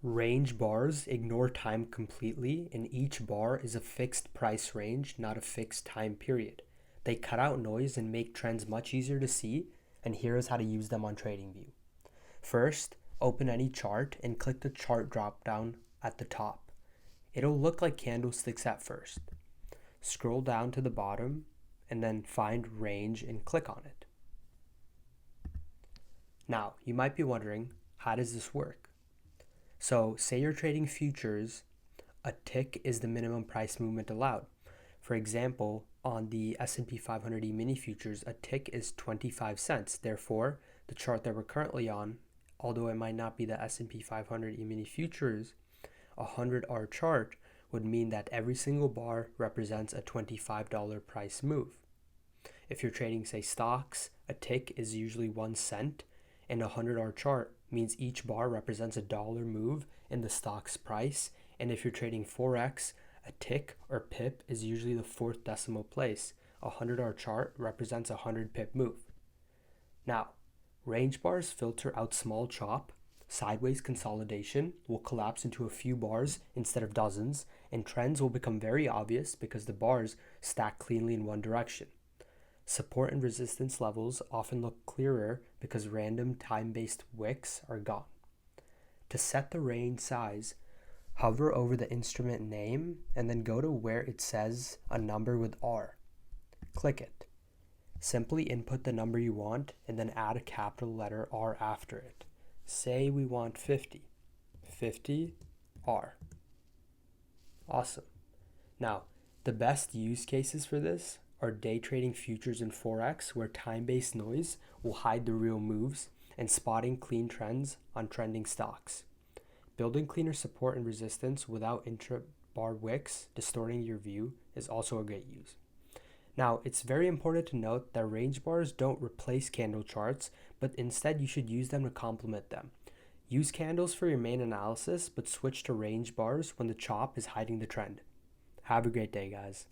Range bars ignore time completely, and each bar is a fixed price range, not a fixed time period. They cut out noise and make trends much easier to see, and here is how to use them on TradingView. First, open any chart and click the chart dropdown at the top. It'll look like candlesticks at first. Scroll down to the bottom and then find range and click on it. Now, you might be wondering, how does this work? So, say you're trading futures, a tick is the minimum price movement allowed. For example, on the S&P 500 E-mini futures, a tick is 25 cents. Therefore, the chart that we're currently on, although it might not be the S&P 500 E-mini futures, a 100R chart would mean that every single bar represents a $25 price move. If you're trading, say, stocks, a tick is usually 1 cent, and a 100R chart means each bar represents a dollar move in the stock's price. And if you're trading Forex, a tick or pip is usually the 4th decimal place. A 100R chart represents a 100 pip move. Now, range bars filter out small chop. Sideways consolidation will collapse into a few bars instead of dozens, and trends will become very obvious because the bars stack cleanly in one direction. Support and resistance levels often look clearer because random time-based wicks are gone. To set the range size, hover over the instrument name and then go to where it says a number with R. Click it. Simply input the number you want and then add a capital letter R after it. Say we want 50. 50 R. Awesome. Now, the best use cases for this are day trading futures and Forex, where time-based noise will hide the real moves, and spotting clean trends on trending stocks. Building cleaner support and resistance without intra-bar wicks distorting your view is also a great use. Now, it's very important to note that range bars don't replace candle charts, but instead you should use them to complement them. Use candles for your main analysis, but switch to range bars when the chop is hiding the trend. Have a great day, guys.